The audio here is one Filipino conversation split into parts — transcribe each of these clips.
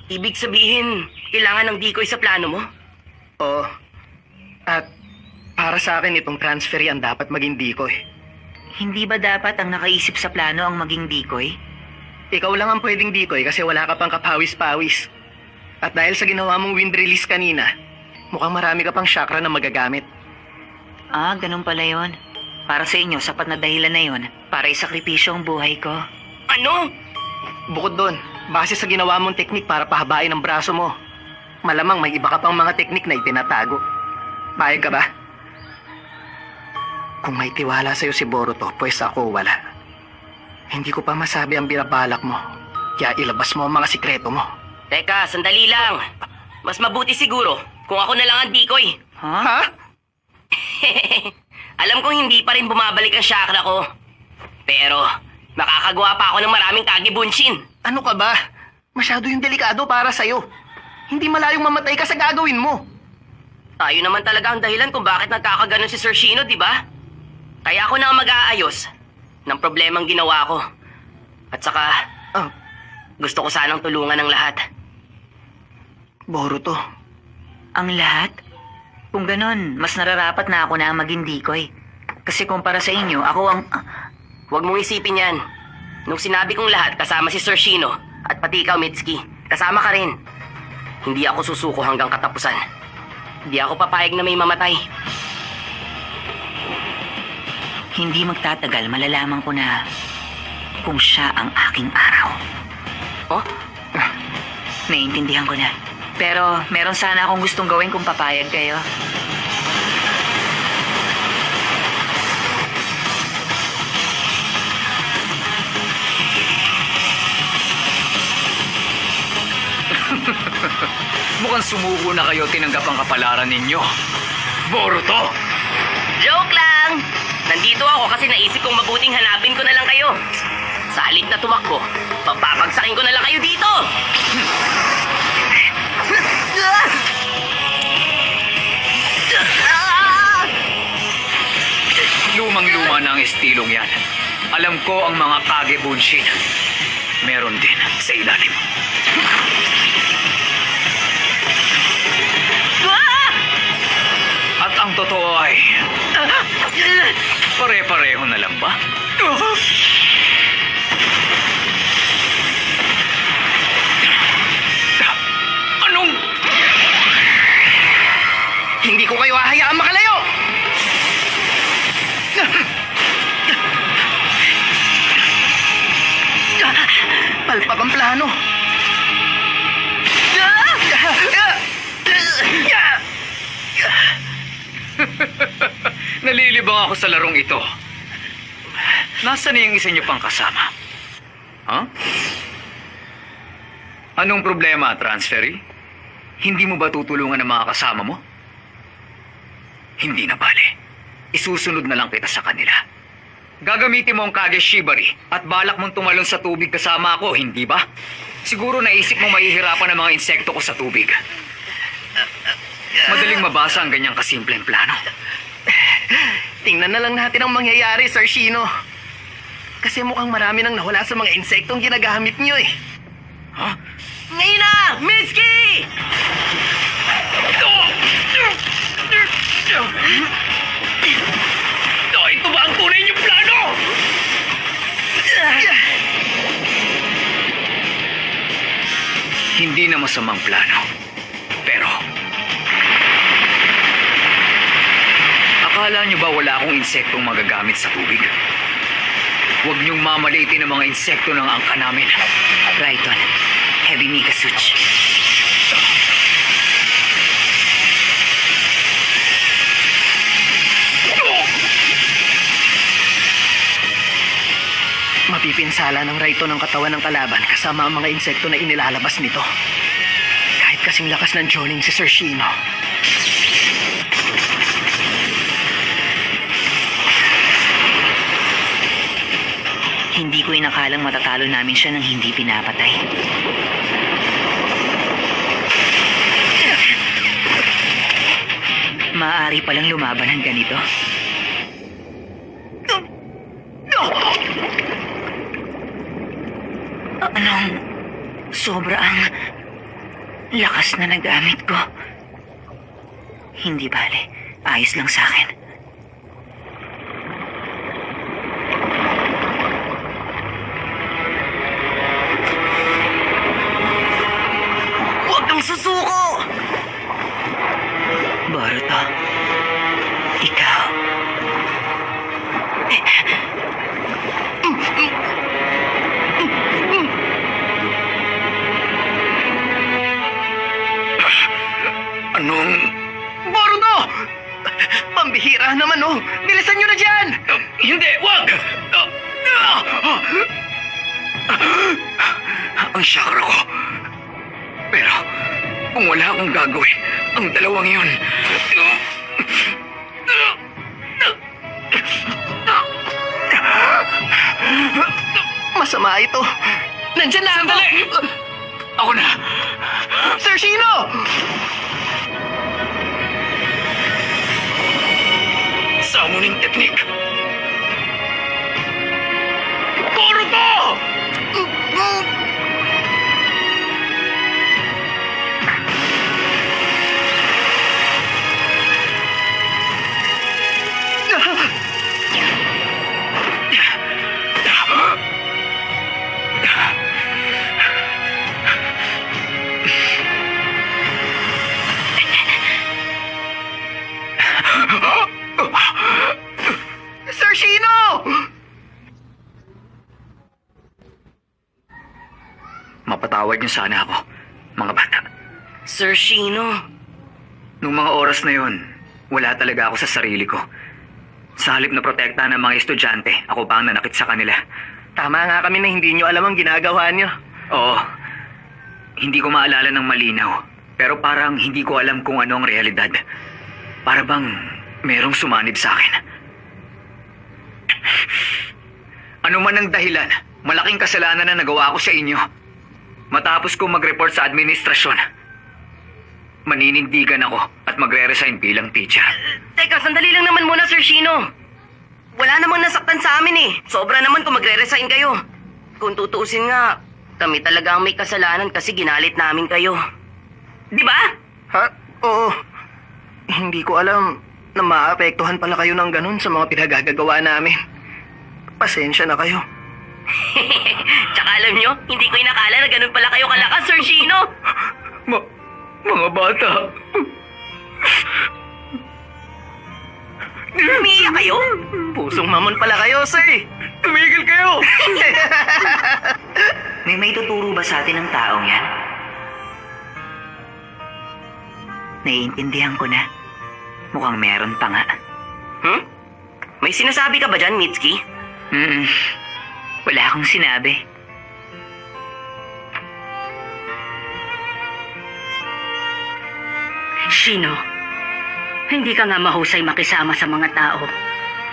Ibig sabihin, kailangan ng decoy sa plano mo? Oo. At para sa akin itong transferee ang dapat maging decoy. Hindi ba dapat ang nakaisip sa plano ang maging decoy? Ikaw lang ang pwedeng decoy kasi wala ka pang kapawis-pawis. At dahil sa ginawa mong wind release kanina, mukhang marami ka pang chakra na magagamit. Ah, ganun pala yon. Para sa inyo, sapat na dahilan na yon para isakripisyo ang buhay ko. Ano? Bukod doon, base sa ginawa mong teknik para pahabain ang braso mo, malamang may iba ka pang mga teknik na itinatago. Payag ka ba? Kung may tiwala sa'yo si Boruto, pues ako wala. Hindi ko pa masabi ang binabalak mo, kaya ilabas mo ang mga sikreto mo. Teka, sandali lang. Mas mabuti siguro kung ako na lang ang decoy. Ha? Alam kong hindi pa rin bumabalik ang chakra ko. Pero, makakagawa pa ako ng maraming Kage Bunshin. Ano ka ba? Masyado yung delikado para sa'yo. Hindi malayong mamatay ka sa gagawin mo. Tayo naman talaga ang dahilan kung bakit nagkakaganon si Sir Shino, di ba? Kaya ako na ang mag-aayos ng problemang ginawa ko. At saka, gusto ko sanang tulungan ng lahat. Boruto, Ang lahat? Kung ganon, mas nararapat na ako na ang maging decoy. Kasi kumpara sa inyo, ako ang... Huwag mong isipin yan. Nung sinabi kong lahat, kasama si Sir Shino at pati ikaw, Mitsuki, kasama ka rin. Hindi ako susuko hanggang katapusan. Hindi ako papayag na may mamatay. Hindi magtatagal, malalaman ko na kung siya ang aking araw. Oh? Naiintindihan ko na. Pero meron sana akong gustong gawin kung papayag kayo. Mukhang sumuko na kayo tinanggap ang kapalaran ninyo. Boruto! Joke lang! Nandito ako kasi naisip kong mabuting hanapin ko na lang kayo. Sa halip na tumakbo, papapagsakin ko na lang kayo dito! Lumang-luma na ang estilong yan. Alam ko ang mga Kage Bunshin. Meron din sa ilalim. At ang totoo ay... Pare-pareho na lang ba? Anong... hindi ko kayo hahayaan makalayo! Palpak ang plano. Nalilibang ako sa larong ito. Nasaan na yung isa niyo pang kasama? Ha? Anong problema, transferee? Hindi mo ba tutulungan ang mga kasama mo? Hindi na bale. Isusunod na lang kita sa kanila. Gagamitin mo ang Kage Shibari at balak mong tumalon sa tubig kasama ako, hindi ba? Siguro naisip mo mahihirapan ang mga insekto ko sa tubig. Madaling mabasa ang ganyang kasimpleng plano. Tingnan na lang natin ang mangyayari, Sir Shino. Kasi mukhang marami nang nawala sa mga insektong ginagamit niyo eh. Ha? Ngayon na! Mitsuki! Ito ba ang tunay niyong plano? Hindi na masamang plano. Pero... akala niyo ba wala akong insektong magagamit sa tubig? Huwag niyong mamalitin ang mga insekto ng angka namin. Raiton, Heavy Mika Such. Mapipinsala ng Raito ng katawan ng kalaban kasama ang mga insekto na inilalabas nito. Kahit kasing lakas ng Joning si Sir Shino. Hindi ko inakalang matatalo namin siya nang hindi pinapatay. Maaari palang lumaban ng ganito. Anong sobra ang lakas na nagamit ko. Hindi bale, ayos lang sa akin. Huwag kang susuko! Boruto, ikaw. Anong... Boruto! Pambihira naman, oh! Bilisan nyo na dyan! Hindi! Wag! Ang chakra ko. Pero, kung wala akong gagawin, ang dalawang yun... Masama ito. Nandyan na ako! Sandali! Ako na! Sir Shino! Summoning technique! Boruto! Sir Shino! Mapatawad niyo sana ako, mga bata. Sir Shino, Nung mga oras na yon, wala talaga ako sa sarili ko. Sa halip na protektahan ng mga estudyante, ako pa ang nanakit sa kanila. Tama nga kami na hindi nyo alam ang ginagawa nyo. Oo, hindi ko maalala ng malinaw. Pero parang hindi ko alam kung ano ang realidad. Para bang merong sumanib sa akin. Ano man ang dahilan, malaking kasalanan na nagawa ko sa inyo. Matapos ko mag-report sa administrasyon, maninindigan ako at magre-resign bilang teacher. teka, sandali lang naman muna, Sir Shino. Wala namang nasaktan sa amin eh. Sobra naman kung magre-resign kayo. Kung tutuusin nga, kami talaga ang may kasalanan kasi ginalit namin kayo. Di ba? Ha? Oo. Hindi ko alam na maapektuhan pala kayo ng ganun sa mga pinagagagawa namin. Pasensya na kayo. Tsaka alam nyo, hindi ko inakala na ganun pala kayo kalakas, Sir Shino. Mga bata, Umiiyak kayo? Pusong mamon pala kayo, sir. tumigil kayo! May tuturo ba sa atin ng taong yan? Naiintindihan ko na. Mukhang meron pa nga. May sinasabi ka ba dyan, Mitsuki? Wala akong sinabi. Shino, hindi ka nga mahusay makisama sa mga tao.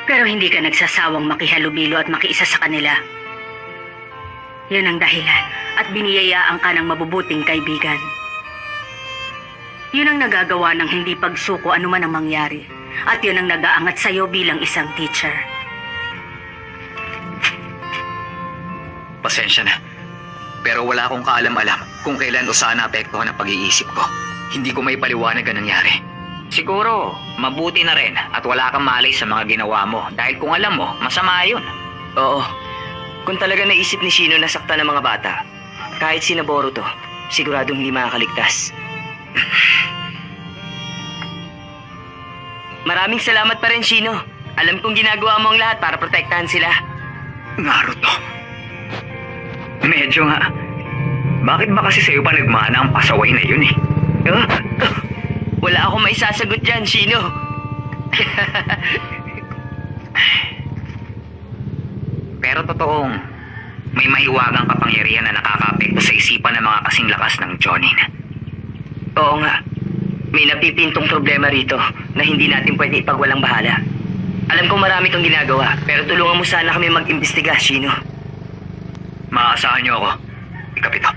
Pero hindi ka nagsasawang makihalubilo at makiisa sa kanila. Yun ang dahilan at biniyayaan ka ng mabubuting kaibigan. Yun ang nagagawa ng hindi pagsuko anuman ang mangyari. At yun ang nag-aangat sa'yo bilang isang teacher. Pasensya na. Pero wala akong kaalam-alam kung kailan o saan naapektuhan ang pag-iisip ko. Hindi ko may paliwanag ang nangyari. Siguro, mabuti na rin at wala kang malay sa mga ginawa mo dahil kung alam mo, masama yun. Oo. Kung talaga naisip ni Shino na saktan ng mga bata, kahit si Boruto, siguradong hindi makakaligtas. Maraming salamat pa rin, Shino. Alam kong ginagawa mo ang lahat para protektahan sila. Naruto. Medyo nga. Bakit ba kasi sa'yo pa nagmana ang pasaway na yun eh? Wala akong maisasagot dyan, Shino. Pero totoong may mahiwagang kapangyarihan na nakakaapekto sa isipan ng mga kasing lakas ng Jonin. Oo nga. May napipintong problema rito na hindi natin pwede ipagwalang bahala. Alam kong marami kang ginagawa, pero tulungan mo sana kami mag-imbestiga, Shino. Maaasahan niyo ako, Ikapito.